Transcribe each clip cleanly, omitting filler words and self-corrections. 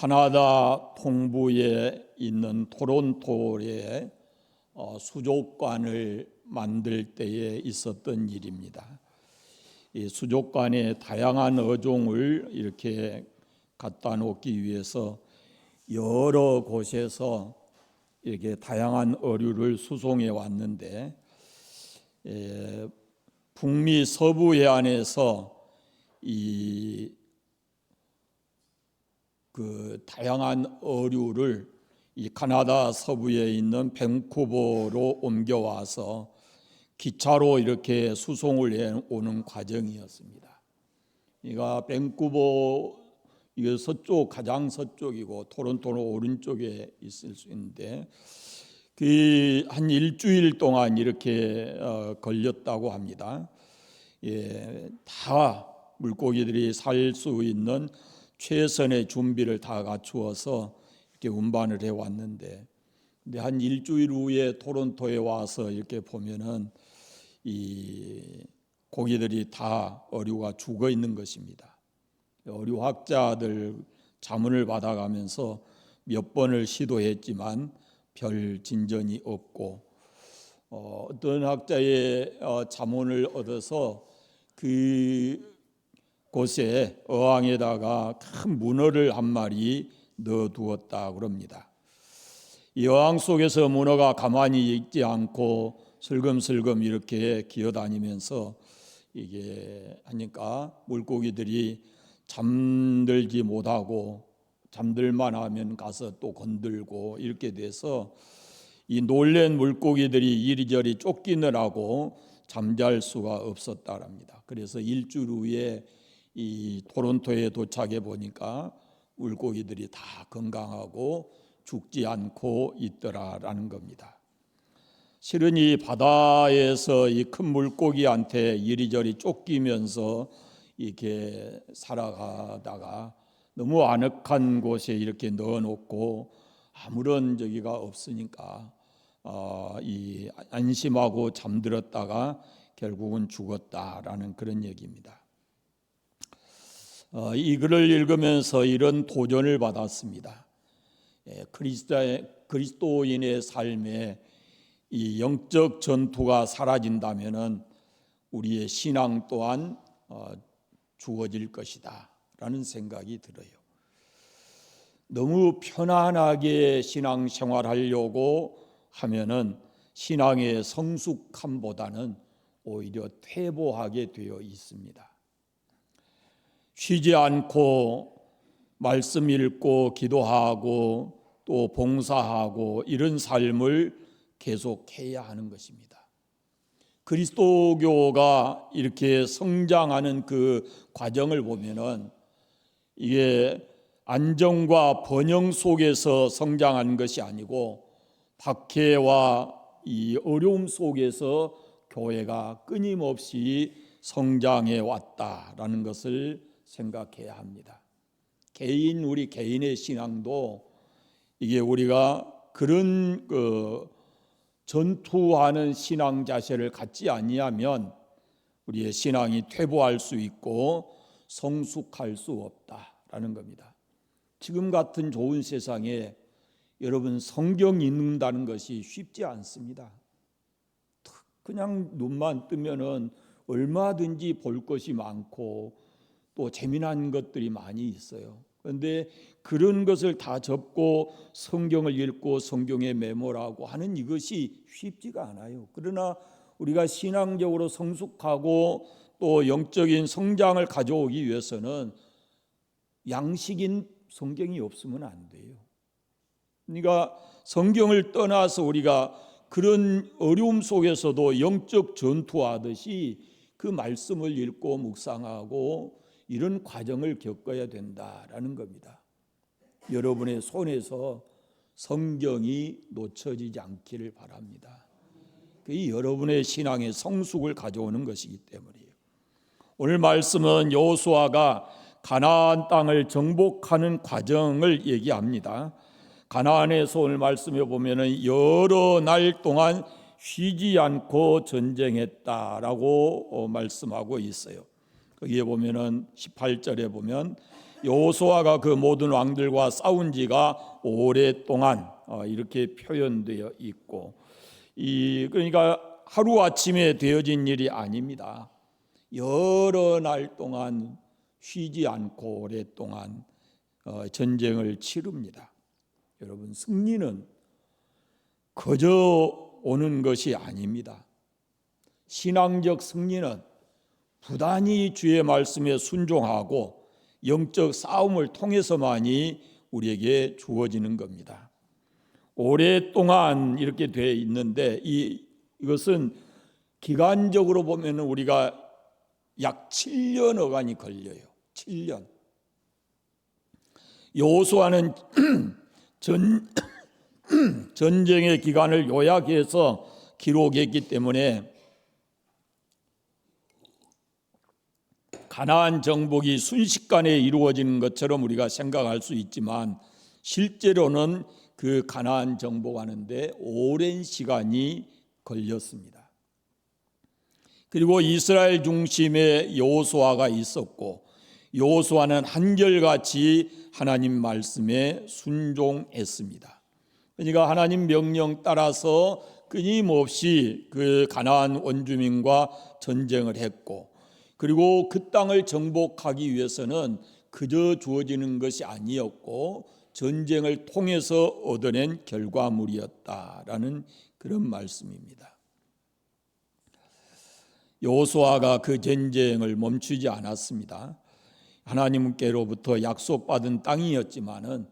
캐나다 동부에 있는 토론토에 수족관을 만들 때에 있었던 일입니다. 이 수족관에 다양한 어종을 이렇게 갖다 놓기 위해서 여러 곳에서 이렇게 다양한 어류를 수송해 왔는데, 북미 서부 해안에서 다양한 어류를 이 캐나다 서부에 있는 밴쿠버로 옮겨와서 기차로 이렇게 수송을 해 오는 과정이었습니다. 그러니까 밴쿠버 이게 서쪽, 가장 서쪽이고 토론토는 오른쪽에 있을 수 있는데 한 일주일 동안 이렇게 걸렸다고 합니다. 다 물고기들이 살 수 있는 최선의 준비를 다 갖추어서 이렇게 운반을 해 왔는데, 근데 한 일주일 후에 토론토에 와서 이렇게 보면은 이 고기들이 다 어류가 죽어 있는 것입니다. 어류학자들 자문을 받아가면서 몇 번을 시도했지만 별 진전이 없고, 어떤 학자의 자문을 얻어서 그 곳에 어항에다가 큰 문어를 한 마리 넣어두었다 그럽니다. 이 어항 속에서 문어가 가만히 있지 않고 슬금슬금 이렇게 기어다니면서 이게 하니까 물고기들이 잠들지 못하고 잠들만 하면 가서 또 건들고 이렇게 돼서 이 놀란 물고기들이 이리저리 쫓기느라고 잠잘 수가 없었다랍니다. 그래서 일주일 후에 이 토론토에 도착해 보니까 물고기들이 다 건강하고 죽지 않고 있더라라는 겁니다. 실은 이 바다에서 이 큰 물고기한테 이리저리 쫓기면서 이렇게 살아가다가 너무 아늑한 곳에 이렇게 넣어놓고 아무런 저기가 없으니까 이 안심하고 잠들었다가 결국은 죽었다라는 그런 얘기입니다. 이 글을 읽으면서 이런 도전을 받았습니다. 그리스도인의 삶에 이 영적 전투가 사라진다면은 우리의 신앙 또한 죽어질 것이다 라는 생각이 들어요. 너무 편안하게 신앙생활하려고 하면은 신앙의 성숙함보다는 오히려 퇴보하게 되어 있습니다. 쉬지 않고 말씀 읽고 기도하고 또 봉사하고 이런 삶을 계속해야 하는 것입니다. 그리스도교가 이렇게 성장하는 그 과정을 보면은 이게 안정과 번영 속에서 성장하는 것이 아니고 박해와 이 어려움 속에서 교회가 끊임없이 성장해 왔다라는 것을 생각해야 합니다. 우리 개인의 신앙도 이게 우리가 그런 전투하는 신앙 자세를 갖지 아니하면 우리의 신앙이 퇴보할 수 있고 성숙할 수 없다라는 겁니다. 지금 같은 좋은 세상에 여러분 성경 읽는다는 것이 쉽지 않습니다. 그냥 눈만 뜨면은 얼마든지 볼 것이 많고 또 재미난 것들이 많이 있어요. 그런데 그런 것을 다 접고 성경을 읽고 성경에 메모하고 하는 이것이 쉽지가 않아요. 그러나 우리가 신앙적으로 성숙하고 또 영적인 성장을 가져오기 위해서는 양식인 성경이 없으면 안 돼요. 그러니까 성경을 떠나서 우리가 그런 어려움 속에서도 영적 전투하듯이 그 말씀을 읽고 묵상하고 이런 과정을 겪어야 된다라는 겁니다. 여러분의 손에서 성경이 놓쳐지지 않기를 바랍니다. 그게 여러분의 신앙의 성숙을 가져오는 것이기 때문이에요. 오늘 말씀은 여호수아가 가나안 땅을 정복하는 과정을 얘기합니다. 가나안에서 오늘 말씀해 보면은 여러 날 동안 쉬지 않고 전쟁했다라고 말씀하고 있어요. 거기에 보면은 18절에 보면 여호수아가 그 모든 왕들과 싸운 지가 오랫동안 이렇게 표현되어 있고, 그러니까 하루아침에 되어진 일이 아닙니다. 여러 날 동안 쉬지 않고 오랫동안 전쟁을 치릅니다. 여러분, 승리는 그저 오는 것이 아닙니다. 신앙적 승리는 부단히 주의 말씀에 순종하고 영적 싸움을 통해서만이 우리에게 주어지는 겁니다. 오랫동안 이렇게 되어 있는데 이것은 기간적으로 보면 우리가 약 7년 어간이 걸려요. 7년. 여호수아는 전쟁의 기간을 요약해서 기록했기 때문에 가나안 정복이 순식간에 이루어지는 것처럼 우리가 생각할 수 있지만, 실제로는 그 가나안 정복하는데 오랜 시간이 걸렸습니다. 그리고 이스라엘 중심의 여호수아가 있었고, 여호수아는 한결같이 하나님 말씀에 순종했습니다. 그러니까 하나님 명령 따라서 끊임없이 그 가나안 원주민과 전쟁을 했고, 그리고 그 땅을 정복하기 위해서는 그저 주어지는 것이 아니었고 전쟁을 통해서 얻어낸 결과물이었다라는 그런 말씀입니다. 여호수아가 그 전쟁을 멈추지 않았습니다. 하나님께로부터 약속받은 땅이었지만은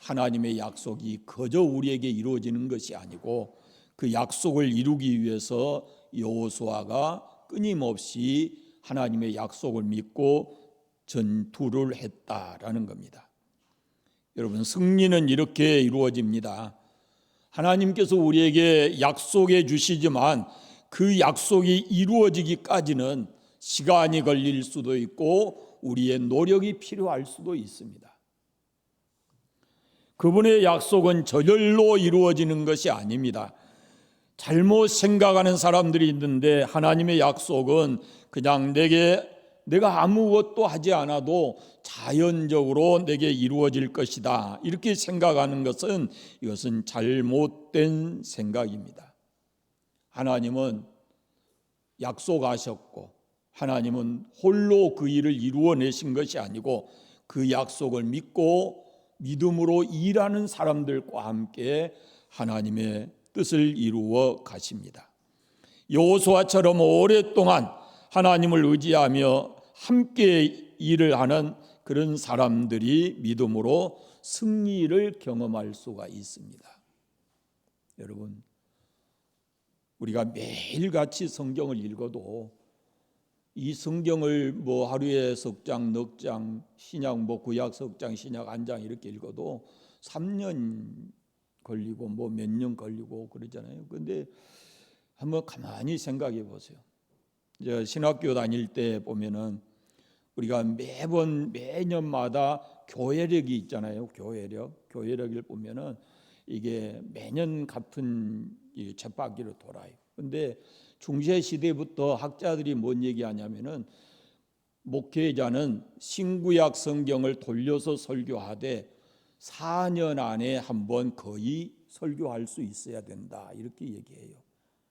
하나님의 약속이 그저 우리에게 이루어지는 것이 아니고 그 약속을 이루기 위해서 여호수아가 끊임없이 하나님의 약속을 믿고 전투를 했다라는 겁니다. 여러분, 승리는 이렇게 이루어집니다. 하나님께서 우리에게 약속해 주시지만 그 약속이 이루어지기까지는 시간이 걸릴 수도 있고 우리의 노력이 필요할 수도 있습니다. 그분의 약속은 저절로 이루어지는 것이 아닙니다. 잘못 생각하는 사람들이 있는데 하나님의 약속은 그냥 내가 아무것도 하지 않아도 자연적으로 내게 이루어질 것이다, 이렇게 생각하는 것은 이것은 잘못된 생각입니다. 하나님은 약속하셨고 하나님은 홀로 그 일을 이루어내신 것이 아니고 그 약속을 믿고 믿음으로 일하는 사람들과 함께 하나님의 뜻을 이루어 가십니다. 여호수아처럼 오랫동안 하나님을 의지하며 함께 일을 하는 그런 사람들이 믿음으로 승리를 경험할 수가 있습니다. 여러분, 우리가 매일같이 성경을 읽어도 이 성경을 하루에 석 장, 넉 장, 신약 구약 석 장, 신약 한 장 이렇게 읽어도 3년 걸리고 몇 년 걸리고 그러잖아요. 그런데 한번 가만히 생각해 보세요. 신학교 다닐 때 보면은 우리가 매년마다 교회력이 있잖아요. 교회력을 보면은 이게 매년 같은 쳇바퀴로 돌아요. 그런데 중세 시대부터 학자들이 뭔 얘기하냐면은 목회자는 신구약 성경을 돌려서 설교하되 4년 안에 한 번 거의 설교할 수 있어야 된다, 이렇게 얘기해요.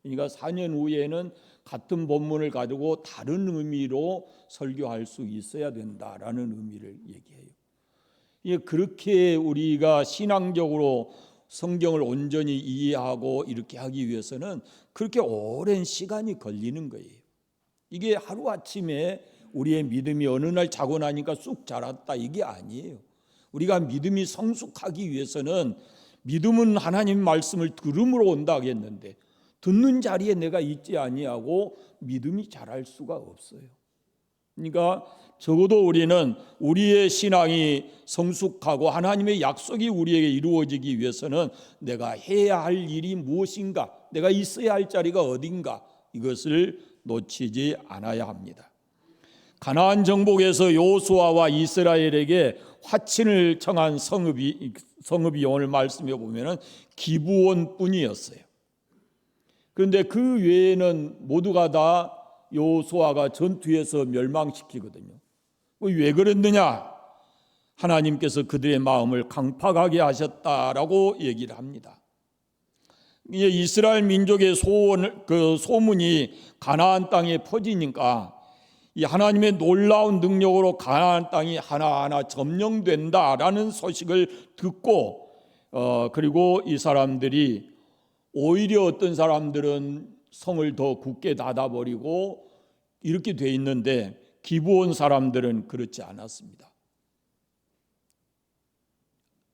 그러니까 4년 후에는 같은 본문을 가지고 다른 의미로 설교할 수 있어야 된다라는 의미를 얘기해요. 그렇게 우리가 신앙적으로 성경을 온전히 이해하고 이렇게 하기 위해서는 그렇게 오랜 시간이 걸리는 거예요. 이게 하루아침에 우리의 믿음이 어느 날 자고 나니까 쑥 자랐다, 이게 아니에요. 우리가 믿음이 성숙하기 위해서는, 믿음은 하나님 말씀을 들음으로 온다 하겠는데 듣는 자리에 내가 있지 아니하고 믿음이 자랄 수가 없어요. 그러니까 적어도 우리는 우리의 신앙이 성숙하고 하나님의 약속이 우리에게 이루어지기 위해서는 내가 해야 할 일이 무엇인가, 내가 있어야 할 자리가 어딘가, 이것을 놓치지 않아야 합니다. 가나안 정복에서 여호수아와 이스라엘에게 화친을 청한 성읍이 오늘 말씀해 보면은 기브온뿐이었어요. 그런데 그 외에는 모두가 다 여호수아가 전투에서 멸망시키거든요. 왜 그랬느냐? 하나님께서 그들의 마음을 강팍하게 하셨다라고 얘기를 합니다. 이스라엘 민족의 소문이 가나안 땅에 퍼지니까 이 하나님의 놀라운 능력으로 가나안 땅이 하나하나 점령된다라는 소식을 듣고 그리고 이 사람들이 오히려 어떤 사람들은 성을 더 굳게 닫아버리고 이렇게 돼 있는데 기브온 사람들은 그렇지 않았습니다.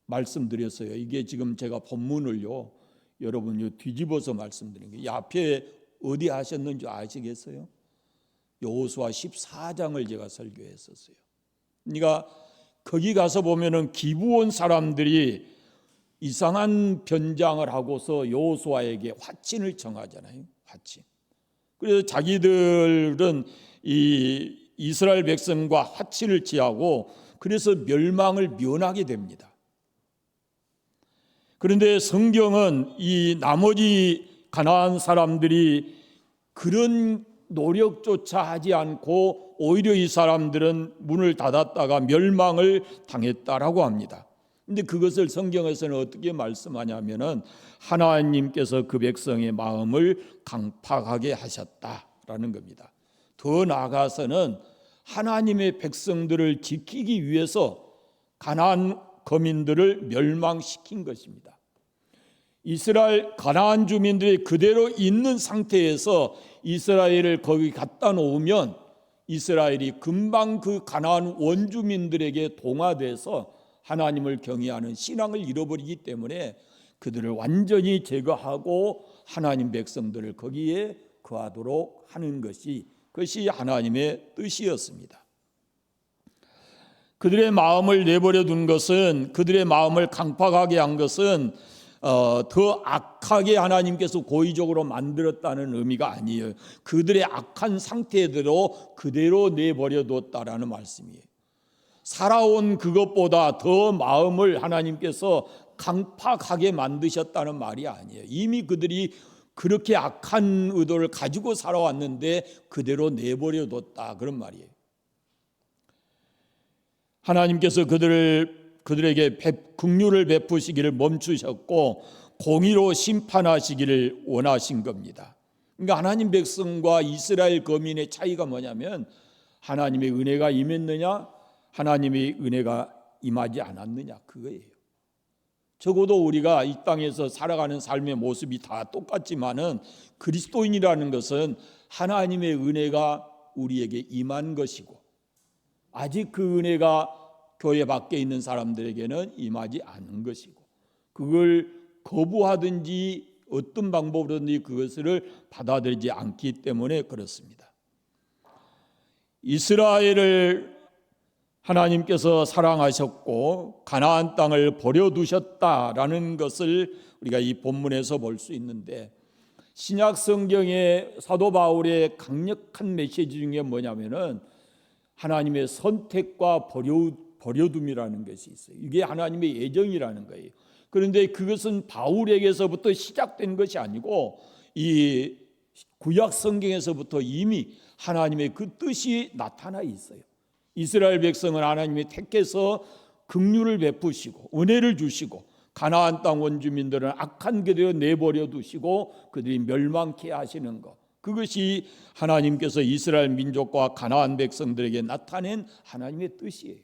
말씀드렸어요. 이게 지금 제가 본문을요 여러분 뒤집어서 말씀드린 게 앞에 어디 하셨는지 아시겠어요? 여호수아 14장을 제가 설교했었어요. 그러니까 거기 가서 보면은 기브온 사람들이 이상한 변장을 하고서 여호수아에게 화친을 청하잖아요. 화친. 그래서 자기들은 이 이스라엘 백성과 화친을 취하고 그래서 멸망을 면하게 됩니다. 그런데 성경은 이 나머지 가나안 사람들이 그런 노력조차 하지 않고 오히려 이 사람들은 문을 닫았다가 멸망을 당했다라고 합니다. 근데 그것을 성경에서는 어떻게 말씀하냐면은 하나님께서 그 백성의 마음을 강팍하게 하셨다라는 겁니다. 더 나아가서는 하나님의 백성들을 지키기 위해서 가나안 거민들을 멸망시킨 것입니다. 이스라엘 가나안 주민들이 그대로 있는 상태에서 이스라엘을 거기 갖다 놓으면 이스라엘이 금방 그 가나안 원주민들에게 동화돼서 하나님을 경외하는 신앙을 잃어버리기 때문에 그들을 완전히 제거하고 하나님 백성들을 거기에 거하도록 하는 그것이 하나님의 뜻이었습니다. 그들의 마음을 내버려 둔 것은, 그들의 마음을 강팍하게 한 것은 더 악하게 하나님께서 고의적으로 만들었다는 의미가 아니에요. 그들의 악한 상태대로 그대로 내버려 뒀다라는 말씀이에요. 살아온 그것보다 더 마음을 하나님께서 강팍하게 만드셨다는 말이 아니에요. 이미 그들이 그렇게 악한 의도를 가지고 살아왔는데 그대로 내버려 뒀다, 그런 말이에요. 하나님께서 그들에게 긍휼을 베푸시기를 멈추셨고 공의로 심판하시기를 원하신 겁니다. 그러니까 하나님 백성과 이스라엘 거민의 차이가 뭐냐면 하나님의 은혜가 임했느냐, 하나님의 은혜가 임하지 않았느냐, 그거예요. 적어도 우리가 이 땅에서 살아가는 삶의 모습이 다 똑같지만은 그리스도인이라는 것은 하나님의 은혜가 우리에게 임한 것이고 아직 그 은혜가 교회 밖에 있는 사람들에게는 임하지 않은 것이고 그걸 거부하든지 어떤 방법으로든지 그것을 받아들이지 않기 때문에 그렇습니다. 이스라엘을 하나님께서 사랑하셨고 가나안 땅을 버려두셨다라는 것을 우리가 이 본문에서 볼 수 있는데 신약 성경의 사도 바울의 강력한 메시지 중에 뭐냐면은 하나님의 선택과 버려둠이라는 것이 있어요. 이게 하나님의 예정이라는 거예요. 그런데 그것은 바울에게서부터 시작된 것이 아니고 이 구약 성경에서부터 이미 하나님의 그 뜻이 나타나 있어요. 이스라엘 백성은 하나님이 택해서 긍휼을 베푸시고 은혜를 주시고 가나안 땅 원주민들은 악한 그대로 내버려 두시고 그들이 멸망케 하시는 것, 그것이 하나님께서 이스라엘 민족과 가나안 백성들에게 나타낸 하나님의 뜻이에요.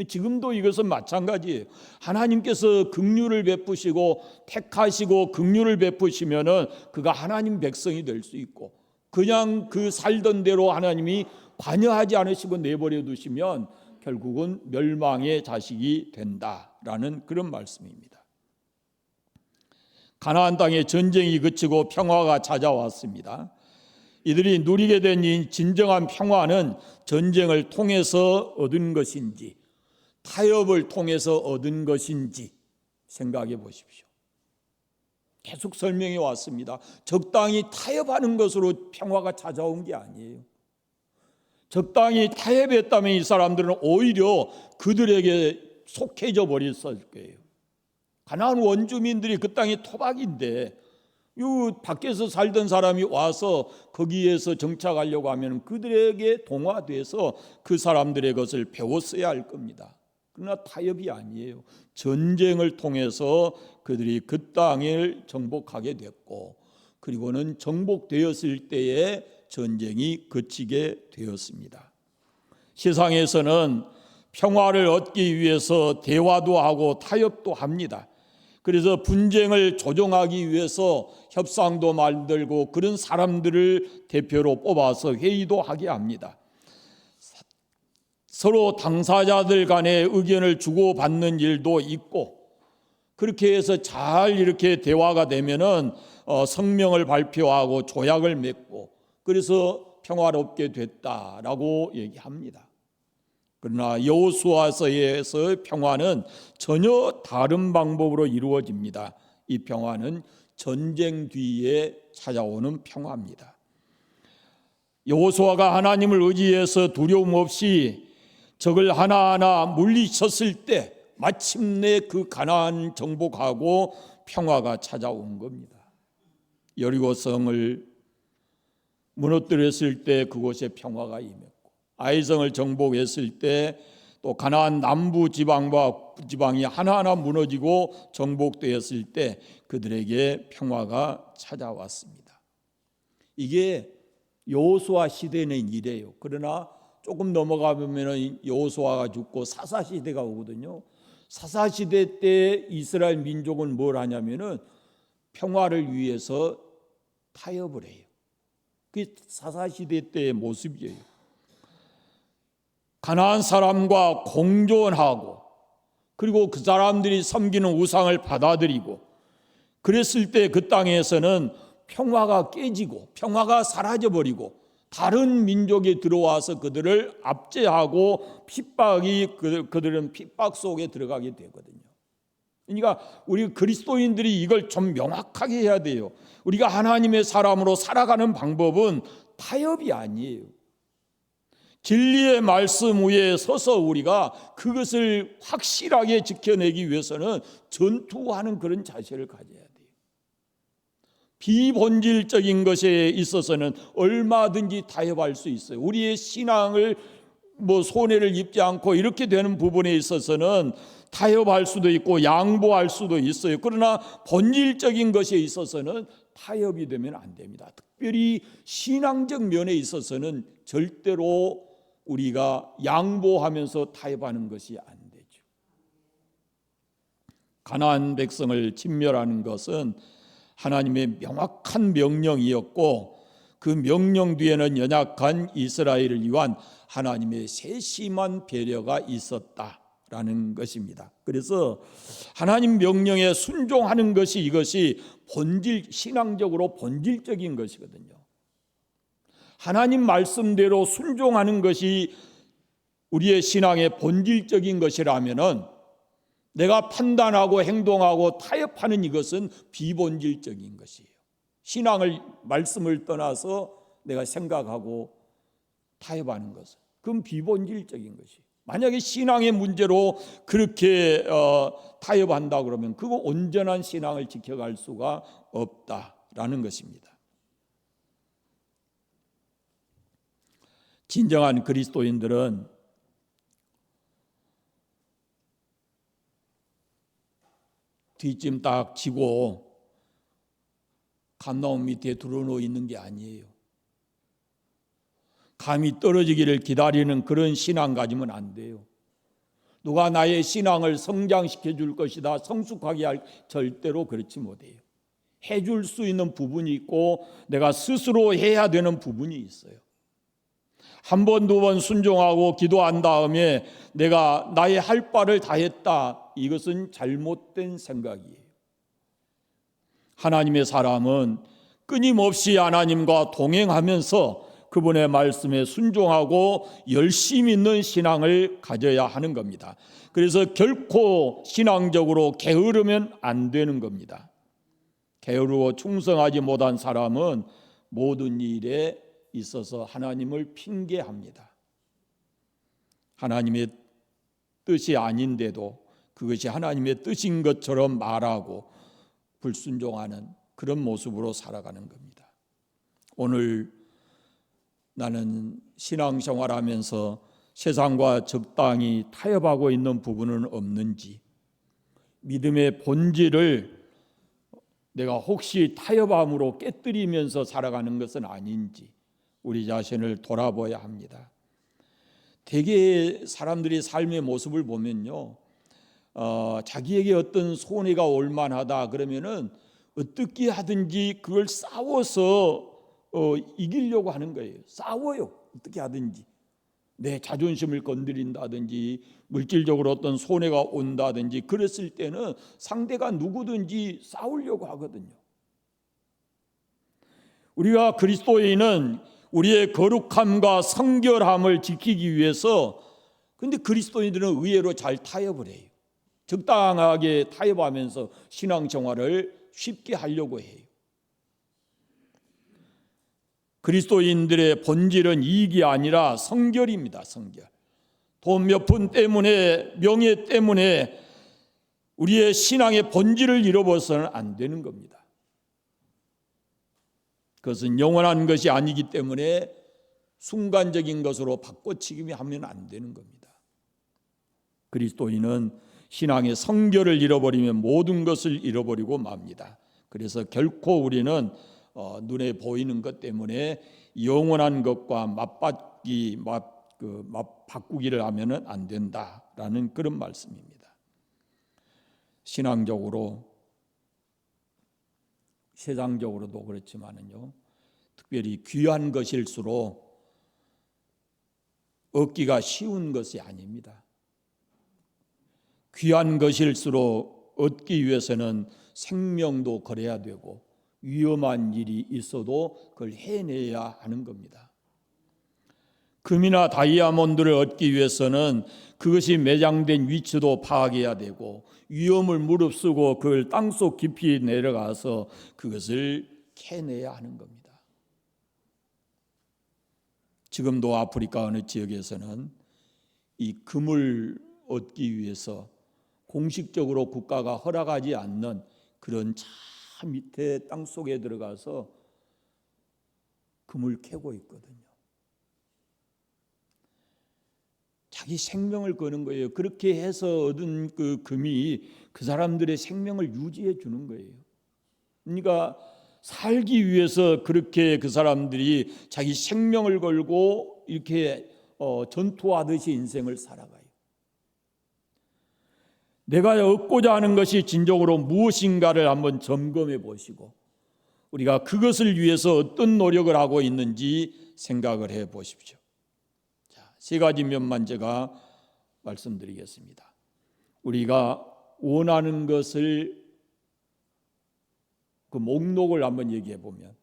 지금도 이것은 마찬가지예요. 하나님께서 긍휼을 베푸시고 택하시고 긍휼을 베푸시면은 그가 하나님 백성이 될 수 있고 그냥 그 살던 대로 하나님이 관여하지 않으시고 내버려 두시면 결국은 멸망의 자식이 된다라는 그런 말씀입니다. 가나안 땅에 전쟁이 그치고 평화가 찾아왔습니다. 이들이 누리게 된 이 진정한 평화는 전쟁을 통해서 얻은 것인지 타협을 통해서 얻은 것인지 생각해 보십시오. 계속 설명해 왔습니다. 적당히 타협하는 것으로 평화가 찾아온 게 아니에요. 적당히 타협했다면 이 사람들은 오히려 그들에게 속해져 버렸을 거예요. 가나안 원주민들이 그 땅이 토박인데 이 밖에서 살던 사람이 와서 거기에서 정착하려고 하면 그들에게 동화돼서 그 사람들의 것을 배웠어야 할 겁니다. 그러나 타협이 아니에요. 전쟁을 통해서 그들이 그 땅을 정복하게 됐고, 그리고는 정복되었을 때에 전쟁이 그치게 되었습니다. 세상에서는 평화를 얻기 위해서 대화도 하고 타협도 합니다. 그래서 분쟁을 조정하기 위해서 협상도 만들고 그런 사람들을 대표로 뽑아서 회의도 하게 합니다. 서로 당사자들 간의 의견을 주고받는 일도 있고, 그렇게 해서 잘 이렇게 대화가 되면은 성명을 발표하고 조약을 맺고, 그래서 평화롭게 됐다라고 얘기합니다. 그러나 여호수아서에서의 평화는 전혀 다른 방법으로 이루어집니다. 이 평화는 전쟁 뒤에 찾아오는 평화입니다. 여호수아가 하나님을 의지해서 두려움 없이 적을 하나하나 물리쳤을 때 마침내 그 가나안 정복하고 평화가 찾아온 겁니다. 여리고성을 무너뜨렸을 때 그곳에 평화가 임했고, 아이성을 정복했을 때 또 가나안 남부 지방과 지방이 하나하나 무너지고 정복되었을 때 그들에게 평화가 찾아왔습니다. 이게 여호수아 시대는 이래요. 그러나 조금 넘어가면 여호수아가 죽고 사사 시대가 오거든요. 사사 시대 때 이스라엘 민족은 뭘 하냐면은 평화를 위해서 타협을 해요. 그게 사사 시대 때의 모습이에요. 가나안 사람과 공존하고, 그리고 그 사람들이 섬기는 우상을 받아들이고, 그랬을 때 그 땅에서는 평화가 깨지고 평화가 사라져버리고 다른 민족이 들어와서 그들을 압제하고 핍박이 그들은 핍박 속에 들어가게 되거든요. 그러니까 우리 그리스도인들이 이걸 좀 명확하게 해야 돼요. 우리가 하나님의 사람으로 살아가는 방법은 타협이 아니에요. 진리의 말씀 위에 서서 우리가 그것을 확실하게 지켜내기 위해서는 전투하는 그런 자세를 가져야 돼요. 비본질적인 것에 있어서는 얼마든지 타협할 수 있어요. 우리의 신앙을 손해를 입지 않고 이렇게 되는 부분에 있어서는 타협할 수도 있고 양보할 수도 있어요. 그러나 본질적인 것에 있어서는 타협이 되면 안 됩니다. 특별히 신앙적 면에 있어서는 절대로 우리가 양보하면서 타협하는 것이 안 되죠. 가나안 백성을 진멸하는 것은 하나님의 명확한 명령이었고, 그 명령 뒤에는 연약한 이스라엘을 위한 하나님의 세심한 배려가 있었다라는 것입니다. 그래서 하나님 명령에 순종하는 것이 이것이 신앙적으로 본질적인 것이거든요. 하나님 말씀대로 순종하는 것이 우리의 신앙의 본질적인 것이라면은 내가 판단하고 행동하고 타협하는 이것은 비본질적인 것이에요. 신앙을 말씀을 떠나서 내가 생각하고 타협하는 것은 그건 비본질적인 것이에요. 만약에 신앙의 문제로 그렇게 타협한다 그러면 그거 온전한 신앙을 지켜갈 수가 없다라는 것입니다. 진정한 그리스도인들은 뒷짐 딱 지고 감나무 밑에 들어누워 있는 게 아니에요. 감이 떨어지기를 기다리는 그런 신앙 가지면 안 돼요. 누가 나의 신앙을 성장시켜 줄 것이다, 성숙하게 할, 절대로 그렇지 못해요. 해줄 수 있는 부분이 있고 내가 스스로 해야 되는 부분이 있어요. 한 번, 두 번 순종하고 기도한 다음에 내가 나의 할 바를 다 했다, 이것은 잘못된 생각이에요. 하나님의 사람은 끊임없이 하나님과 동행하면서 그분의 말씀에 순종하고 열심 있는 신앙을 가져야 하는 겁니다. 그래서 결코 신앙적으로 게으르면 안 되는 겁니다. 게으르고 충성하지 못한 사람은 모든 일에 있어서 하나님을 핑계합니다. 하나님의 뜻이 아닌데도 그것이 하나님의 뜻인 것처럼 말하고 불순종하는 그런 모습으로 살아가는 겁니다. 오늘 나는 신앙생활하면서 세상과 적당히 타협하고 있는 부분은 없는지, 믿음의 본질을 내가 혹시 타협함으로 깨뜨리면서 살아가는 것은 아닌지 우리 자신을 돌아봐야 합니다. 대개 사람들이 삶의 모습을 보면요, 자기에게 어떤 손해가 올 만하다 그러면은 어떻게 하든지 그걸 싸워서 이기려고 하는 거예요. 싸워요. 어떻게 하든지. 내 자존심을 건드린다든지 물질적으로 어떤 손해가 온다든지 그랬을 때는 상대가 누구든지 싸우려고 하거든요. 우리가 그리스도인은 우리의 거룩함과 성결함을 지키기 위해서, 근데 그리스도인들은 의외로 잘 타협을 해요. 적당하게 타협하면서 신앙생활을 쉽게 하려고 해요. 그리스도인들의 본질은 이익이 아니라 성결입니다. 성결. 돈 몇 푼 때문에, 명예 때문에 우리의 신앙의 본질을 잃어버려서는 안 되는 겁니다. 그것은 영원한 것이 아니기 때문에 순간적인 것으로 바꿔치기 하면 안 되는 겁니다. 그리스도인은 신앙의 성결을 잃어버리면 모든 것을 잃어버리고 맙니다. 그래서 결코 우리는 눈에 보이는 것 때문에 영원한 것과 맞바꾸기를 하면은 안 된다라는 그런 말씀입니다. 신앙적으로, 세상적으로도 그렇지만은요, 특별히 귀한 것일수록 얻기가 쉬운 것이 아닙니다. 귀한 것일수록 얻기 위해서는 생명도 걸어야 되고 위험한 일이 있어도 그걸 해내야 하는 겁니다. 금이나 다이아몬드를 얻기 위해서는 그것이 매장된 위치도 파악해야 되고 위험을 무릅쓰고 그걸 땅속 깊이 내려가서 그것을 캐내야 하는 겁니다. 지금도 아프리카 어느 지역에서는 이 금을 얻기 위해서 공식적으로 국가가 허락하지 않는 그런 차 밑에 땅속에 들어가서 금을 캐고 있거든요. 자기 생명을 거는 거예요. 그렇게 해서 얻은 그 금이 그 사람들의 생명을 유지해 주는 거예요. 그러니까 살기 위해서 그렇게 그 사람들이 자기 생명을 걸고 이렇게 전투하듯이 인생을 살아가요. 내가 얻고자 하는 것이 진정으로 무엇인가를 한번 점검해 보시고 우리가 그것을 위해서 어떤 노력을 하고 있는지 생각을 해 보십시오. 자, 세 가지 면만 제가 말씀드리겠습니다. 우리가 원하는 것을 그 목록을 한번 얘기해 보면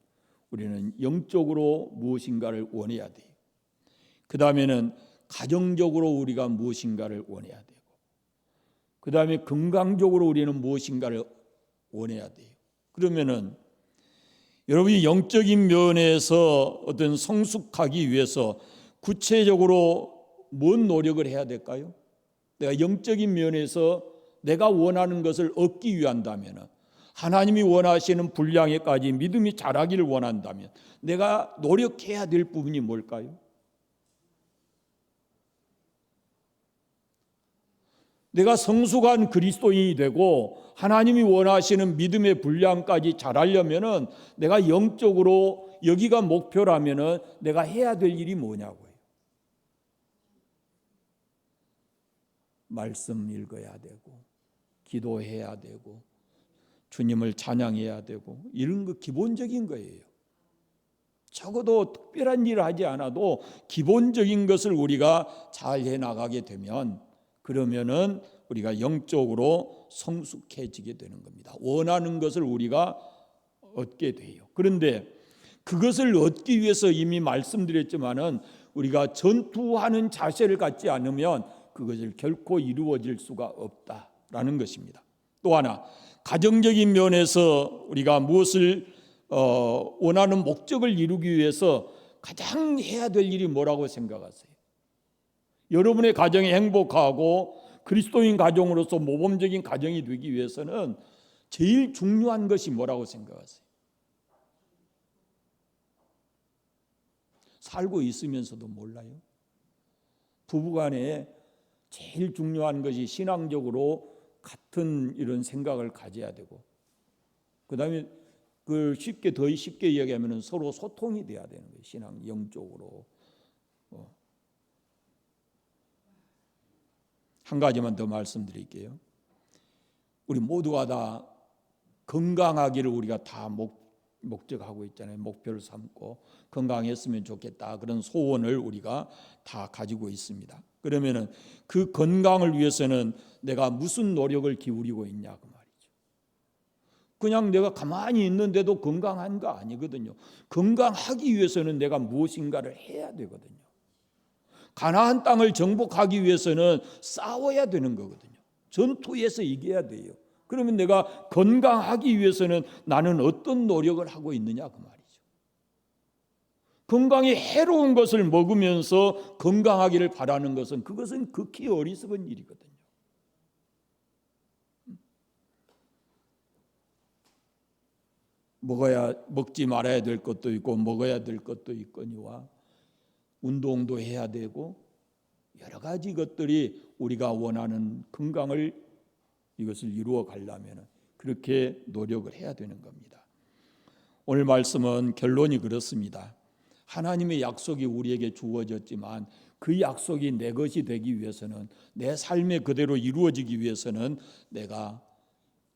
우리는 영적으로 무엇인가를 원해야 돼요. 그 다음에는 가정적으로 우리가 무엇인가를 원해야 되고, 그 다음에 건강적으로 우리는 무엇인가를 원해야 돼요. 그러면은 여러분이 영적인 면에서 어떤 성숙하기 위해서 구체적으로 뭔 노력을 해야 될까요? 내가 영적인 면에서 내가 원하는 것을 얻기 위한다면, 하나님이 원하시는 분량에까지 믿음이 자라기를 원한다면 내가 노력해야 될 부분이 뭘까요? 내가 성숙한 그리스도인이 되고 하나님이 원하시는 믿음의 분량까지 자라려면은 내가 영적으로 여기가 목표라면은 내가 해야 될 일이 뭐냐고요. 말씀 읽어야 되고 기도해야 되고 주님을 찬양해야 되고 이런 거 기본적인 거예요. 적어도 특별한 일을 하지 않아도 기본적인 것을 우리가 잘 해나가게 되면 그러면은 우리가 영적으로 성숙해지게 되는 겁니다. 원하는 것을 우리가 얻게 돼요. 그런데 그것을 얻기 위해서 이미 말씀드렸지만은 우리가 전투하는 자세를 갖지 않으면 그것을 결코 이루어질 수가 없다라는 것입니다. 또 하나, 가정적인 면에서 우리가 무엇을 원하는 목적을 이루기 위해서 가장 해야 될 일이 뭐라고 생각하세요? 여러분의 가정이 행복하고 그리스도인 가정으로서 모범적인 가정이 되기 위해서는 제일 중요한 것이 뭐라고 생각하세요? 살고 있으면서도 몰라요? 부부간에 제일 중요한 것이 신앙적으로 같은 이런 생각을 가져야 되고, 그다음에 그 더 쉽게 이야기하면 서로 소통이 돼야 되는 거예요. 신앙 영적으로. 한 가지만 더 말씀드릴게요. 우리 모두가 다 건강하기를 우리가 다 목적하고 있잖아요. 목표를 삼고 건강했으면 좋겠다, 그런 소원을 우리가 다 가지고 있습니다. 그러면은 그 건강을 위해서는 내가 무슨 노력을 기울이고 있냐 그 말이죠. 그냥 내가 가만히 있는데도 건강한 거 아니거든요. 건강하기 위해서는 내가 무엇인가를 해야 되거든요. 가나안 땅을 정복하기 위해서는 싸워야 되는 거거든요. 전투에서 이겨야 돼요. 그러면 내가 건강하기 위해서는 나는 어떤 노력을 하고 있느냐 그 말이죠. 건강에 해로운 것을 먹으면서 건강하기를 바라는 것은, 그것은 극히 어리석은 일이거든요. 먹지 말아야 될 것도 있고 먹어야 될 것도 있거니와 운동도 해야 되고 여러 가지 것들이 우리가 원하는 건강을 이것을 이루어 가려면 그렇게 노력을 해야 되는 겁니다. 오늘 말씀은 결론이 그렇습니다. 하나님의 약속이 우리에게 주어졌지만 그 약속이 내 것이 되기 위해서는, 내 삶에 그대로 이루어지기 위해서는 내가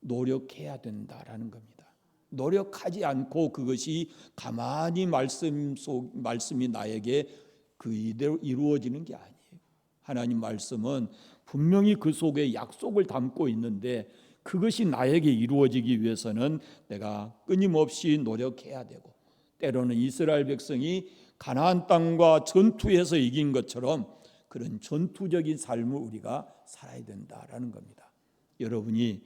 노력해야 된다라는 겁니다. 노력하지 않고 그것이 가만히 말씀이 나에게 그 이대로 이루어지는 게 아니에요. 하나님 말씀은 분명히 그 속에 약속을 담고 있는데 그것이 나에게 이루어지기 위해서는 내가 끊임없이 노력해야 되고, 때로는 이스라엘 백성이 가나안 땅과 전투에서 이긴 것처럼 그런 전투적인 삶을 우리가 살아야 된다라는 겁니다. 여러분이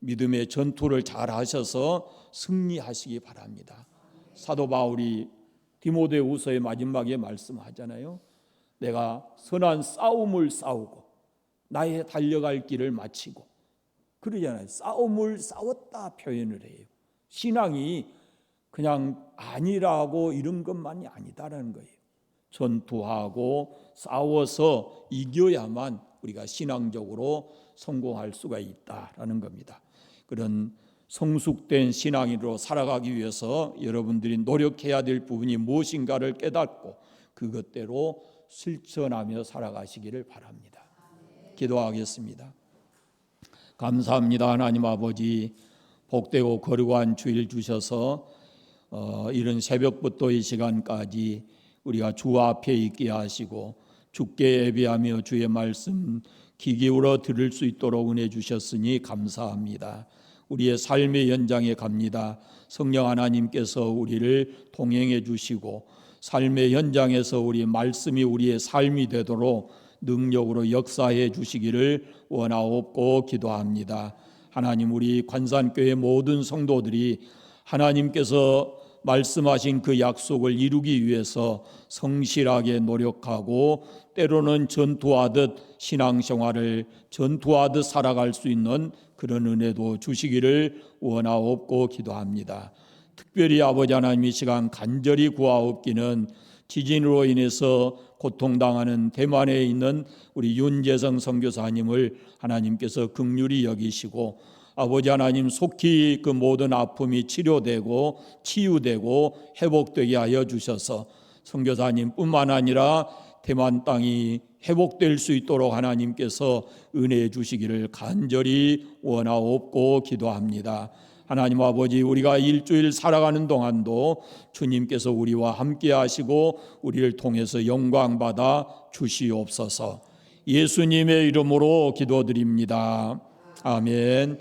믿음의 전투를 잘 하셔서 승리하시기 바랍니다. 사도 바울이 디모데후서의 마지막에 말씀하잖아요. 내가 선한 싸움을 싸우고 나의 달려갈 길을 마치고, 그러잖아요. 싸움을 싸웠다 표현을 해요. 신앙이 그냥 아니라고 이런 것만이 아니다라는 거예요. 전투하고 싸워서 이겨야만 우리가 신앙적으로 성공할 수가 있다라는 겁니다. 그런 성숙된 신앙인으로 살아가기 위해서 여러분들이 노력해야 될 부분이 무엇인가를 깨닫고 그것대로 실천하며 살아가시기를 바랍니다. 기도하겠습니다. 감사합니다. 하나님 아버지, 복되고 거룩한 주일 주셔서 이런 새벽부터 이 시간까지 우리가 주 앞에 있게 하시고 주께 예배하며 주의 말씀 귀 기울여 들을 수 있도록 은혜 주셨으니 감사합니다. 우리의 삶의 연장에 갑니다. 성령 하나님께서 우리를 동행해 주시고 삶의 현장에서 우리 말씀이 우리의 삶이 되도록 능력으로 역사해 주시기를 원하옵고 기도합니다. 하나님, 우리 관산교회 모든 성도들이 하나님께서 말씀하신 그 약속을 이루기 위해서 성실하게 노력하고 때로는 전투하듯 신앙생활을 전투하듯 살아갈 수 있는 그런 은혜도 주시기를 원하옵고 기도합니다. 특별히 아버지 하나님, 이 시간 간절히 구하옵기는 지진으로 인해서 고통당하는 대만에 있는 우리 윤재성 선교사님을 하나님께서 긍휼히 여기시고 아버지 하나님, 속히 그 모든 아픔이 치료되고 치유되고 회복되게 하여 주셔서 선교사님뿐만 아니라 대만 땅이 회복될 수 있도록 하나님께서 은혜해 주시기를 간절히 원하옵고 기도합니다. 하나님 아버지, 우리가 일주일 살아가는 동안도 주님께서 우리와 함께 하시고 우리를 통해서 영광 받아 주시옵소서. 예수님의 이름으로 기도드립니다. 아멘.